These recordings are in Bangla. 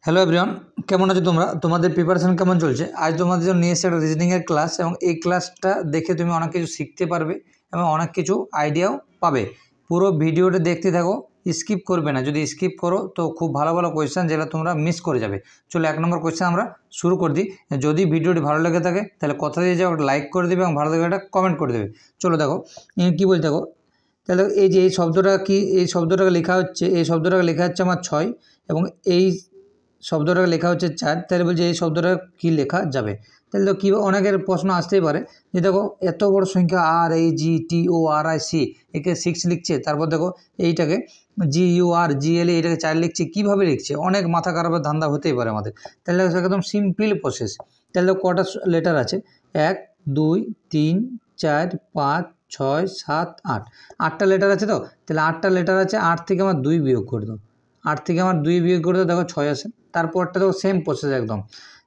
হ্যালো এভরিওয়ান, কেমন আছো তোমরা? তোমাদের প্রিপারেশন কেমন চলছে? আজ তোমাদের জন্য নিয়ে এসেছি একটা রিজনিংয়ের ক্লাস এবং এই ক্লাসটা দেখে তুমি অনেক কিছু শিখতে পারবে এবং অনেক কিছু আইডিয়াও পাবে। পুরো ভিডিওটা দেখতে থাকো, স্কিপ করবে না। যদি স্কিপ করো তো খুব ভালো ভালো কোয়েশ্চেন যেগুলো তোমরা মিস করে যাবে। চলো 1 নম্বর কোয়েশ্চেন আমরা শুরু করে দিই। যদি ভিডিওটি ভালো লেগে থাকে তাহলে কথা দিয়ে যাও, একটা লাইক করে দেবে এবং ভালো লাগে একটা কমেন্ট করে দেবে। চলো দেখো কী বলতে থাকো। তাহলে এই যে এই শব্দটা কি, এই শব্দটাকে লেখা হচ্ছে, এই শব্দটাকে লেখা হচ্ছে আমার 6 এবং এই শব্দটাকে লেখা হচ্ছে 4। তাহলে বলছে এই শব্দটা কি লেখা যাবে। তাহলে তো কী, অনেকের প্রশ্ন আসতেই পারে যে দেখো এত বড় সংখ্যা RAGTORIC, একে 6 লিখছে, তারপর দেখো এইটাকে GURGLE এটাকে 4 লিখছে, কীভাবে লিখছে? অনেক মাথা খারাপের ধান্দা হতেই পারে আমাদের। তাহলে একদম সিম্পল প্রসেস। তাহলে কটা লেটার আছে? 1 2 3 4 5 6 7 8, 8টা লেটার আছে। তো তাহলে 8টা লেটার আছে, 8 থেকে আমার 2 বিয়োগ করে দাও। 8 থেকে আমার 2 বিয়োগ করে দাও, দেখো 6 আসে। তারপরটা দেখো সেম প্রসেস একদম।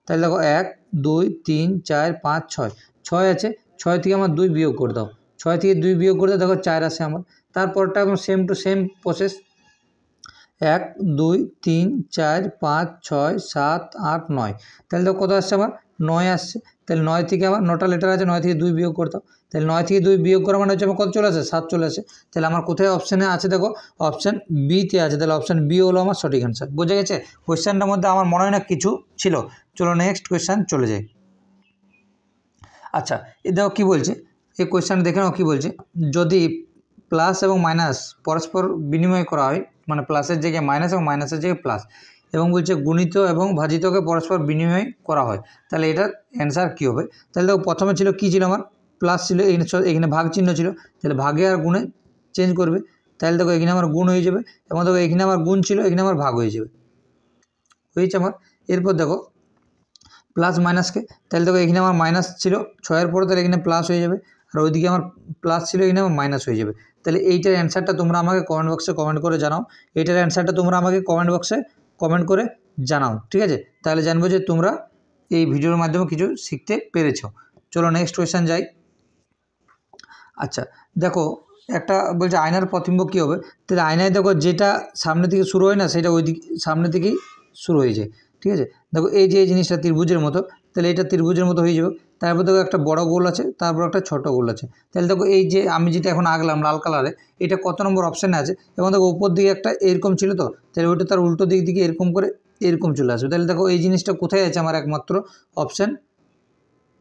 তাহলে দেখো 1 2 3 4 5 6, 6 আছে, 6 থেকে আমার 2 বিয়োগ করে দাও। 6 থেকে 2 বিয়োগ করে দাও, দেখো 4 আসে আমার। তারপরটা একদম সেম টু সেম প্রসেস। 1 2 3 4 5 6 7 8 9, তাহলে দেখো কত আসছে আমার? 9 আসছে। তাহলে 9 থেকে আমার 9টা লেটার আছে, 9 থেকে 2 বিয়োগ করতে হবে। তাহলে 9 থেকে 2 বিয়োগ করা মানে হচ্ছে আমার কত চলে আসে? 7 চলে আসে। তাহলে আমার কোথায় অপশানে আছে? দেখো অপশান বিতে আছে। তাহলে অপশান বি হলো আমার সঠিক অ্যান্সার। বুঝে গেছে? কোয়েশ্চেনটার মধ্যে আমার মনে হয় না কিছু ছিল। চলো নেক্সট কোয়েশ্চেন চলে যাই। আচ্ছা, এ দেখো কী বলছে, এই কোয়েশ্চেনটা দেখে নাও কী বলছে। যদি প্লাস এবং মাইনাস পরস্পর বিনিময় করা হয়, মানে প্লাসের জায়গায় মাইনাস এবং মাইনাসের জায়গায় প্লাস, এবং বলছে গুণিত এবং ভাজিতকে পরস্পর বিনিময় করা হয়, তাহলে এটার অ্যান্সার কী হবে? তাহলে দেখো প্রথমে ছিল কী ছিল আমার? প্লাস ছিল, এখানে ভাগ চিহ্ন ছিল, তাহলে ভাগে আর গুণে চেঞ্জ করবে। তাহলে দেখো এখানে আমার গুণ হয়ে যাবে, এবং দেখো এখানে আমার গুণ ছিল, এখানে আমার ভাগ হয়ে যাবে, হয়েছে আমার। এরপর দেখো প্লাস মাইনাসকে, তাহলে দেখো এখানে আমার মাইনাস ছিল 6-এর পরে, তাহলে এখানে প্লাস হয়ে যাবে, আর ওইদিকে আমার প্লাস ছিল, এখানে আমার মাইনাস হয়ে যাবে। তাহলে এইটার অ্যান্সারটা তোমরা আমাকে কমেন্ট বক্সে কমেন্ট করে জানাও। এইটার অ্যান্সারটা তোমরা আমাকে কমেন্ট বক্সে কমেন্ট করে জানাও, ঠিক আছে? তাহলে জানবো যে তোমরা এই ভিডিওর মাধ্যমে কিছু শিখতে পেরেছো। চলো নেক্সট কোয়েশ্চেন যাই। আচ্ছা দেখো, একটা বলছে আয়নার প্রতিবিম্ব কী হবে। তাহলে আয়নায় দেখো যেটা সামনে থেকে শুরু হয় না, সেটা ওই দিক সামনে থেকেই শুরু হয়ে যায়, ঠিক আছে? দেখো এই যে এই জিনিসটা ত্রিভুজের মতো, তাহলে এটা ত্রিভুজের মতো হয়ে যাবে। তারপর দেখো একটা বড় গোল আছে, তারপর একটা ছোট গোল আছে। তাহলে দেখো এই যে আমি যেটা এখন আঁকলাম লাল কালারে, এটা কত নম্বর অপশানে আছে? এবং দেখো উপর দিকে একটা এরকম ছিল, তো তাহলে ওইটা তার উল্টো দিক দিকে এরকম করে এরকম চলে আসবে। তাহলে দেখো এই জিনিসটা কোথায় আছে? আমার একমাত্র অপশান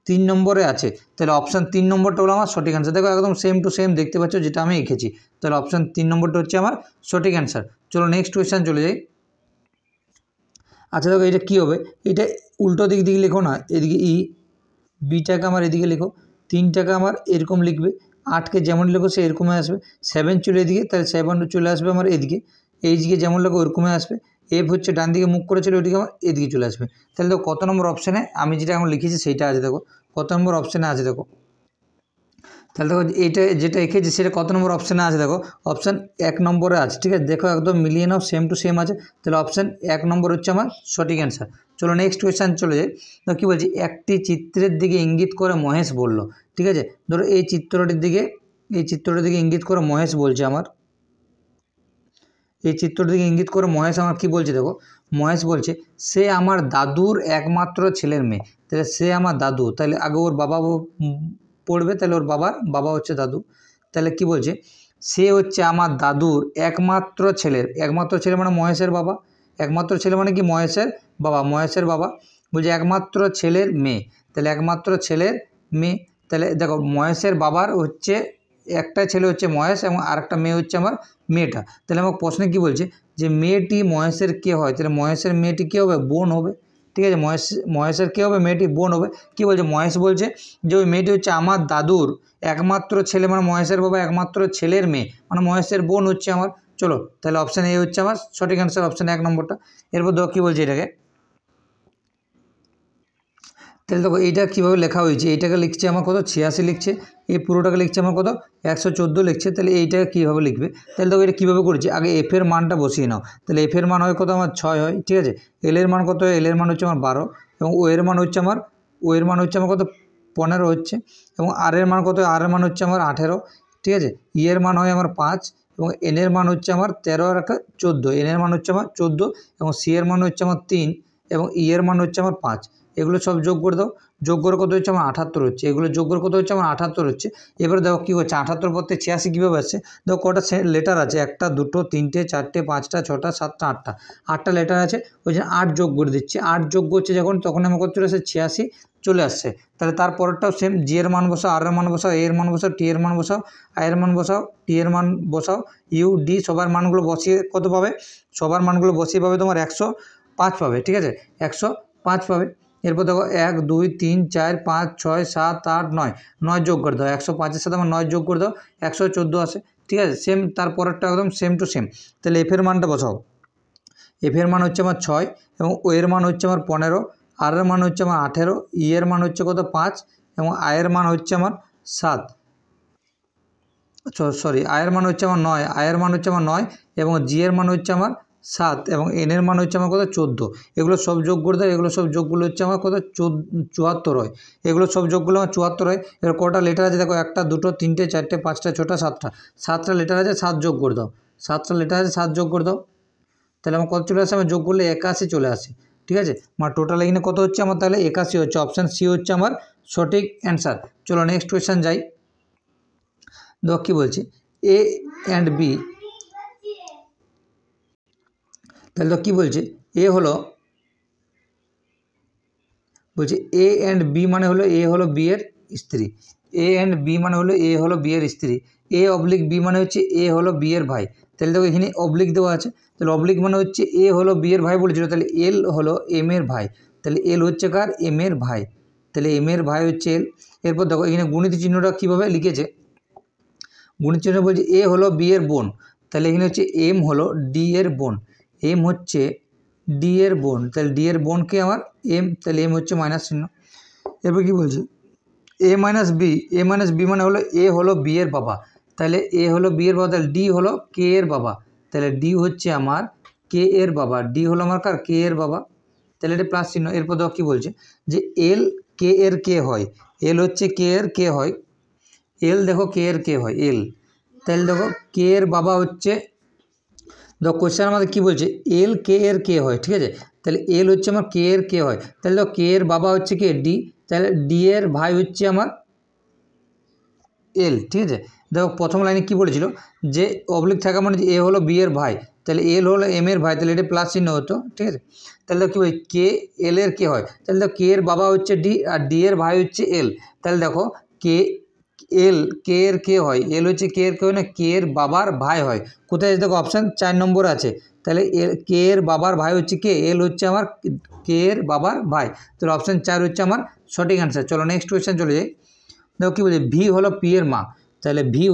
3 নম্বরে আছে। তাহলে অপশান 3 নম্বরটা হলো আমার সঠিক অ্যান্সার। দেখো একদম সেম টু সেম দেখতে পাচ্ছ যেটা আমি এঁকেছি। তাহলে অপশান 3 নম্বরটা হচ্ছে আমার সঠিক অ্যান্সার। চলো নেক্সট কোয়েশ্চেন চলে যাই। আচ্ছা দেখো এটা কী হবে, এটা উল্টো দিক দিকে লেখো না, এদিকে বিটাকে আমার এদিকে লেখো, 3টাকে আমার এরকম লিখবে, 8কে যেমন লেখো সে এরকমই আসবে, 7 চলে এদিকে, তাহলে 7 চলে আসবে আমার এদিকে, এইদিকে যেমন লেখো ওরকমই আসবে, এফ হচ্ছে ডান দিকে মুখ করেছিল, ওইদিকে আমার এদিকে চলে আসবে। তাহলে দেখো কত নম্বর অপশানে আমি যেটা এখন লিখেছি সেইটা আছে, দেখো কত নম্বর অপশানে আছে দেখো। তাহলে দেখো এইটা যেটা এঁকেছি সেটা কত নম্বর অপশানে আছে? দেখো অপশান 1 নম্বরে আছে, ঠিক আছে? দেখো একদম মিলিয়ে নাও, সেম টু সেম আছে। তাহলে অপশান 1 নম্বর হচ্ছে আমার সঠিক অ্যান্সার। চলো নেক্সট কোয়েশ্চেন চলে যাই। তো কী বলছি, একটি চিত্রের দিকে ইঙ্গিত করে মহেশ বলল, ঠিক আছে? ধরো এই চিত্রটির দিকে ইঙ্গিত করে মহেশ বলছে আমার, এই চিত্রটির দিকে ইঙ্গিত করে মহেশ আমার কী বলছে? দেখো মহেশ বলছে সে আমার দাদুর একমাত্র ছেলের মেয়ে। তাহলে সে আমার দাদু, তাহলে আগে ওর বাবা পড়বে, তাহলে ওর বাবা হচ্ছে দাদু। তাহলে কি বলছে, সে হচ্ছে আমার দাদুর একমাত্র ছেলে মানে মহেশের বাবা। একমাত্র ছেলে মানে কি? মহেশের বাবা বলছে একমাত্র ছেলের মেয়ে। তাহলে একমাত্র ছেলের মেয়ে, তাহলে দেখো মহেশের বাবার হচ্ছে একটা ছেলে হচ্ছে মহেশ এবং আরেকটা মেয়ে হচ্ছে আমার মেয়েটা। তাহলে আমার প্রশ্নে কী বলছে যে মেয়েটি মহেশের কে হয়? তাহলে মহেশের মেয়েটি কী হবে? বোন হবে, ঠিক আছে? মহেশের কী হবে? মেয়েটি বোন হবে। কী বলছে? মহেশ বলছে যে ওই মেয়েটি হচ্ছে আমার দাদুর একমাত্র ছেলে, মানে মহেশের বাবা একমাত্র ছেলের মেয়ে, মানে মহেশের বোন হচ্ছে আমার। চলো তাহলে অপশান এ হচ্ছে আমার সঠিক অ্যান্সার, অপশান 1 নম্বরটা। এরপর দেখো কী বলছে এটাকে। তাহলে দেখো এইটা কীভাবে লেখা হয়েছে, এইটাকে লিখছে আমার কত? 86 লিখছে, এই পুরোটাকে লিখছে আমার কত? 114 লিখছে। তাহলে এইটাকে কীভাবে লিখবে? তাহলে দেখো এটা কীভাবে করেছি, আগে এফের মানটা বসিয়ে নাও। তাহলে এফের মান হয় কত? আমার 6 হয়, ঠিক আছে? এলের মান কত হয়? এলের মান হচ্ছে আমার 12, এবং ও এর মান হচ্ছে আমার কত? 15 হচ্ছে, এবং আর এর মান কত? আর এর মান হচ্ছে আমার 18, ঠিক আছে? ই এর মান হয় আমার 5, এবং এনের মান হচ্ছে আমার 13 আর 14, এনের মান হচ্ছে আমার 14 এবং সি এর মান হচ্ছে আমার 3 এবং ই এর মান হচ্ছে আমার 5। এগুলো সব যোগ করে দাও, যোগ করে কত হচ্ছে আমার 78 হচ্ছে, এগুলো যোগ করে কত হচ্ছে আমার 78 হচ্ছে। এবারে দেখো কী হচ্ছে 78 পর থেকে 86 কীভাবে আসছে, দেখো কটা লেটার আছে, 1 2 3 4 5 6 7 8, 8টা লেটার আছে, ওই জন্য 8 যোগ করে দিচ্ছে, 8 যোগ করছে যখন তখন আমার কত চলে আসছে 86 চলে আসছে। তাহলে তারপরেরটাও সেম, জি এর মান বসাও, আর এর মান বসাও, এ এর মান বসাও, টি এর মান বসাও, আই এর মান বসাও, টি এর মান বসাও, ইউ ডি সবার মানগুলো বসিয়ে কত পাবে, সবার মানগুলো বসিয়ে পাবে তোমার 105 পাবে, ঠিক আছে, 105 পাবে। এরপর দেখো 1 2 3 4 5 6 7 8 9, 9 যোগ করে দাও, 105-এর সাথে আমার 9 যোগ করে দাও, 114 আসে, ঠিক আছে। সেম তারপরেরটা একদম সেম টু সেম। তাহলে এফ এর মানটা বসাও, এফ এর মান হচ্ছে আমার 6 এবং ও এর মান হচ্ছে আমার 15, আর এর মান হচ্ছে আমার 18, ই এর মান হচ্ছে কত 5 এবং আই এর মান হচ্ছে আমার 7, সরি আই এর মান হচ্ছে আমার 9, আই এর মান হচ্ছে আমার 9 এবং জি এর মান হচ্ছে আমার 7 এবং এন এর মান হচ্ছে আমার কত 14। এগুলো সব যোগ করে দেয়, এগুলো সব যোগগুলো হচ্ছে আমার কত 74 হয়, এগুলো সব যোগগুলো আমার 74 হয়। এবার কটা লেটার আছে দেখো, 1 2 3 4 5 6 7টা, 7টা লেটার আছে, 7 যোগ করে দাও, 7টা লেটার আছে, 7 যোগ করে দাও, তাহলে আমার কত চলে আসে, আমার যোগ করলে 81 চলে আসে, ঠিক আছে। আমার টোটাল এখানে কত হচ্ছে আমার, তাহলে 81 হচ্ছে, অপশান সি হচ্ছে আমার সঠিক অ্যান্সার। চলো নেক্সট কোয়েশ্চেন যাই। দেখো কী বলছে, এ অ্যান্ড বি, তাহলে তো কী বলছে, এ হলো বলছে এ অ্যান্ড বি মানে হলো এ হলো বি এর স্ত্রী, এ অ্যান্ড বি মানে হলো এ হলো বি এর স্ত্রী, এ অবলিক বি মানে হচ্ছে এ হলো বি এর ভাই। তাহলে দেখো এখানে অবলিক দেওয়া আছে, তাহলে অবলিক মানে হচ্ছে এ হলো বি এর ভাই বলেছিল, তাহলে এল হলো এম এর ভাই, তাহলে এল হচ্ছে কার, এম এর ভাই, তাহলে এম এর ভাই হচ্ছে এল। এরপর দেখো এখানে গুণিত চিহ্নটা কীভাবে লিখেছে, গুণিত চিহ্ন বলছে এ হলো বি এর বোন, তাহলে এখানে হচ্ছে এম হলো ডি এর বোন, এম হচ্ছে ডি এর বোন, তাহলে ডি এর বোনকে আমার এম, তাহলে এম হচ্ছে মাইনাস চিহ্ন। এরপর কী বলছে, এ মাইনাস বি, এ মাইনাস বি মানে হলো এ হলো বি এর বাবা, তাহলে এ হলো বি এর বাবা, তাহলে ডি হলো কে এর বাবা, তাহলে ডি হচ্ছে আমার কে এর বাবা, ডি হলো আমার কার, কে এর বাবা, তাহলে এটা প্লাস চিহ্ন। এরপর দেখো কী বলছে যে এল কে এর কে হয়, এল হচ্ছে কে এর কে হয়, এল দেখো কে এর কে হয় এল, তাহলে দেখো কে এর বাবা হচ্ছে, দেখো কোয়েশ্চেন আমাদের কী বলছে, এল কে এর কে হয়, ঠিক আছে, তাহলে এল হচ্ছে আমার কে এর কে হয়, তাহলে দেখো কে এর বাবা হচ্ছে কে ডি, তাহলে ডি এর ভাই হচ্ছে আমার এল, ঠিক আছে। দেখো প্রথম লাইনে কী বলেছিল যে অবলিক থাকা মানে যে এ হলো বি এর ভাই, তাহলে এল হলো এম এর ভাই, তাহলে এটা প্লাস চিহ্ন হতো, ঠিক আছে। তাহলে দেখো কী বলি কে এল এর কে হয়, তাহলে দেখো কে এর বাবা হচ্ছে ডি আর ডি এর ভাই হচ্ছে এল, তাহলে দেখো কে এল কে এর কে হয়, এল হচ্ছে কে এর কে হয় না, কে এর বাবার ভাই হয়, কোথায় আছে দেখো অপশান 4 নম্বর আছে, তাহলে কে এর বাবার ভাই হচ্ছে কে, এল হচ্ছে আমার কে এর বাবার ভাই, তাহলে অপশান 4 হচ্ছে আমার সঠিক অ্যান্সার। চলো নেক্সট কোয়েশ্চেন চলে যাই। দেখো কী বলছে, ভি হলো পি এর মা, তাহলে ভি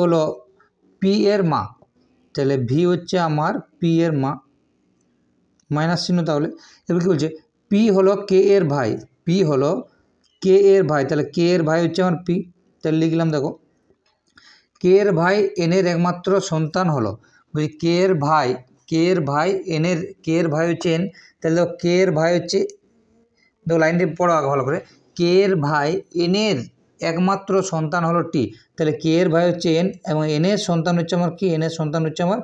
হলো পি এর মা, তাহলে ভি হচ্ছে আমার পি এর মা, মাইনাস চিহ্ন। তাহলে এবার কী বলছে, পি হলো কে এর ভাই, পি হলো কে এর ভাই, তাহলে কে এর ভাই হচ্ছে আমার পি, তাহলে লিখলাম দেখো কে এর ভাই এন এর একমাত্র সন্তান হলো, বলছি কে এর ভাই এনের, কে এর ভাই হচ্ছে এন, তাহলে দেখো কে এর ভাই হচ্ছে, দেখো লাইনটি পড়ো আগে ভালো করে, কে এর ভাই এনের একমাত্র সন্তান হলো টি, তাহলে কে এর ভাই হচ্ছে এন এবং এন এর সন্তান হচ্ছে আমার কি, এন এর সন্তান হচ্ছে আমার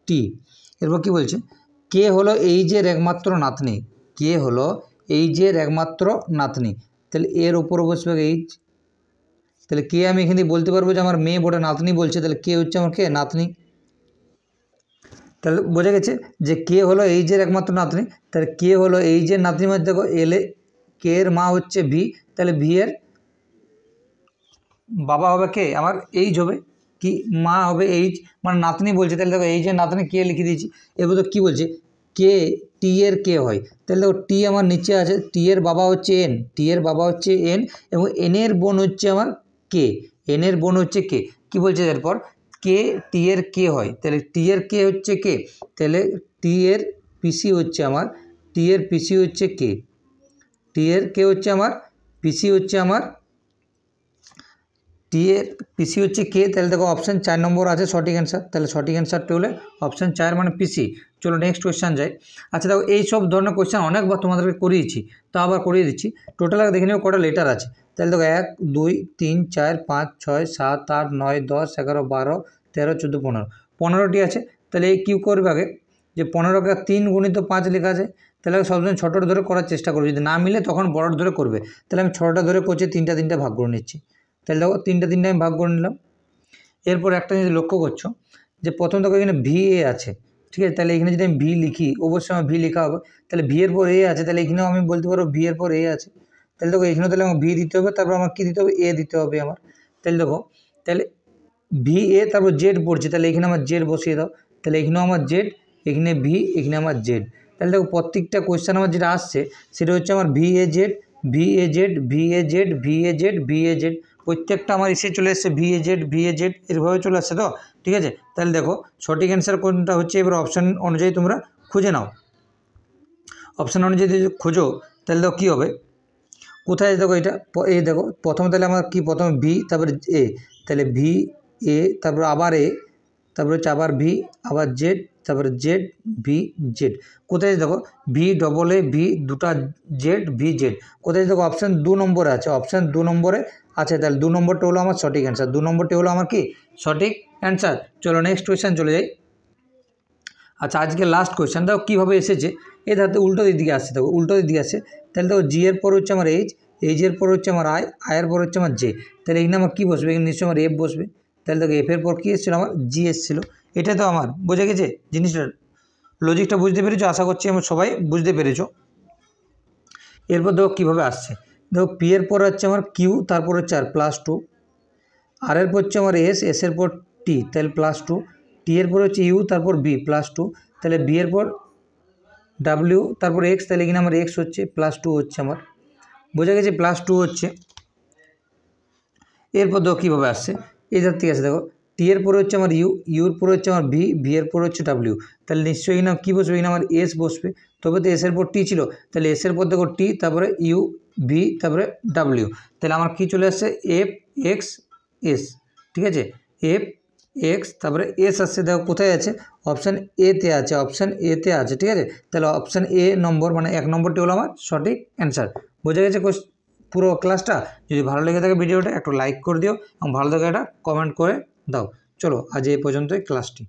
টি। এরপর কী বলছে, কে হলো এইজের একমাত্র নাতনি, কে হলো এইজের একমাত্র নাতনি, তাহলে এর ওপরে বসবে এইজ, তাহলে কে আমি এখানে বলতে পারবো যে আমার মেয়ে বটে, নাতনি বলছে, তাহলে কে হচ্ছে আমার কে, নাতনি। তাহলে বোঝা গেছে যে কে হলো এইজের একমাত্র নাতনি, তাহলে কে হলো এইজের নাতনি মধ্যে দেখো এলে কে এর মা হচ্ছে ভি, তাহলে ভি এর বাবা হবে কে, আমার এইজ হবে, কি মা হবে এইজ, মানে নাতনি বলছে, তাহলে দেখো এইজের নাতনি কে লিখে দিয়েছি। এরপর তো কী বলছে, কে টি এর কে হয়, তাহলে দেখো টি আমার নিচে আছে, টি এর বাবা হচ্ছে এন, টি এর বাবা হচ্ছে এন এবং এন এর বোন হচ্ছে আমার কে, এন এর বোন হচ্ছে কে। কী বলছে এরপর, কে টি এর কে হয়, তাহলে টি এর কে হচ্ছে কে, তাহলে টি এর পিসি হচ্ছে আমার, টি এর পিসি হচ্ছে কে, টি এর কে হচ্ছে আমার পিসি হচ্ছে আমার, টি এর পিসি হচ্ছে কে, তাহলে দেখো অপশান 4 নম্বর আছে সঠিক অ্যান্সার, তাহলে সঠিক অ্যান্সারটা হলে অপশান 4 মানে পিসি। চলো নেক্সট কোয়েশ্চেন যাই। আচ্ছা দেখো এই সব ধরনের কোয়েশ্চেন অনেকবার তোমাদেরকে করিয়েছি, তো আবার করিয়ে দিচ্ছি। টোটাল দেখে নেব কটা লেটার আছে, তাহলে দেখো 1 2 3 4 5 6 7 8 9 10 11 12 13, 14, 15, 15টি আছে। তাহলে এই কী করবে আগে, যে 15কে 3 গুণিত 5 লেখা আছে, তাহলে সবসময় ছোটোটা ধরে করার চেষ্টা করবে, যদি না মিলে তখন বড়টা ধরে করবে। তাহলে আমি ছোটোটা ধরে করছি, 3টা ভাগ করে নিচ্ছি। তাহলে দেখো 3টা আমি ভাগ করে নিলাম। এরপর একটা জিনিস লক্ষ্য করছো যে প্রথম দেখো এখানে VA আছে, ঠিক আছে। তাহলে এখানে যদি আমি ভি লিখি, অবশ্যই আমার ভি লেখা হবে। তাহলে ভি এর পর এ আছে, তাহলে এখানেও আমি বলতে পারবো ভি এর পর এ আছে। তাহলে দেখো এখানেও তাহলে আমার ভি দিতে হবে, তারপর আমার কী দিতে হবে, এ দিতে হবে আমার। তাহলে দেখো, তাহলে VA তারপর জেড পড়ছে, তাহলে এখানে আমার জেড বসিয়ে দাও। তাহলে এখানেও আমার জেড, এখানে ভি, এখানে আমার জেড। তাহলে দেখো প্রত্যেকটা কোয়েশ্চেন আমার যেটা আসছে সেটা হচ্ছে আমার VA Z, VA Z, VA Z, VA Z, VA Z, প্রত্যেকটা আমার এসে চলে এসছে VA জেড, VA জেড, এরভাবে চলে আসছে তো, ঠিক আছে। তাহলে দেখো সঠিক অ্যান্সার কোনটা হচ্ছে, এবার অপশান অনুযায়ী তোমরা খুঁজে নাও। অপশান অনুযায়ী যদি খোঁজো তাহলে দেখো কী হবে, কোথায় দেখো এটা এ, দেখো প্রথমে তাহলে আমার কি, প্রথমে ভি তারপরে এ, তাহলে ভি এ, তারপর আবার এ, তারপরে হচ্ছে আবার ভি, আবার জেড, তারপরে জেড, ভি জেড। কোথায় দেখো ভি ডবল এ, ভি দুটা জেড, ভি জেড। কোথায় দেখো অপশান 2 নম্বরে আছে, অপশান 2 নম্বরে আছে। তাহলে 2 নম্বরটা হলো আমার সঠিক অ্যান্সার, 2 নম্বরটি হলো আমার কি সঠিক অ্যান্সার। চলো নেক্সট কোয়েশ্চেন চলে যাই। আচ্ছা, আজকে লাস্ট কোয়েশ্চেন দেখো কীভাবে এসেছে, এই ধারতে উল্টো দিকে আসছে, দেখো উল্টো দিকে আসছে। তাহলে দেখো জি এর পর হচ্ছে আমার এইচ, এইচের পর হচ্ছে আমার আই, আয়ের পর হচ্ছে আমার জে। তাহলে এখানে আমার কী বসবে, এখানে নিশ্চয়ই আমার এফ বসবে। তাহলে দেখো এফের পর কী এসেছিলো, আমার জি এসেছিলো। এটা তো আমার বোঝা গেছে জিনিসটা, লজিকটা বুঝতে পেরেছো, আশা করছি আমরা সবাই বুঝতে পেরেছো। এরপর দেখো কীভাবে আসছে, দেখো পি এর পর হচ্ছে আমার কিউ, তারপর হচ্ছে আর +2, আর এর পর হচ্ছে আমার এস, এসের পর টি, তাহলে +2, টি এর পর হচ্ছে ইউ, তারপর বি +2, তাহলে বি এর পর ডাব্লিউ, তারপর এক্স, তাহলে এখানে আমার এক্স হচ্ছে, +2 হচ্ছে আমার, বোঝা গেছে +2 হচ্ছে। এরপর দেখো কীভাবে আসছে, এই ধার থেকে আসছে, দেখো টি এর পরে হচ্ছে আমার ইউ, ইউর পরে হচ্ছে আমার ভি, ভি এর পরে হচ্ছে ডাব্লিউ, তাহলে নিশ্চয়ই এখানে কী বসবে, এখানে আমার এস বসবে। তবে তো এসের পর টি ছিল, তাহলে এসের পর দেখো টি, তারপরে ইউ, ভি, তারপরে ডাব্লিউ, তাহলে আমার কী চলে আসছে, এফ এক্স এস, ঠিক আছে। এফ এক্স, তারপরে এস আসছে, দেখো কোথায় আছে, অপশান এতে আছে, অপশান এতে আছে, ঠিক আছে। তাহলে অপশান এ নম্বর, মানে 1 নম্বরটি হলো আমার সঠিক অ্যান্সার। বোঝা গেছে পুরো ক্লাসটা। যদি ভালো লেগে থাকে ভিডিওটা একটু লাইক করে দিও এবং ভালো লাগে একটা কমেন্ট করে দাও। চলো আজ এই পর্যন্তই ক্লাসটি।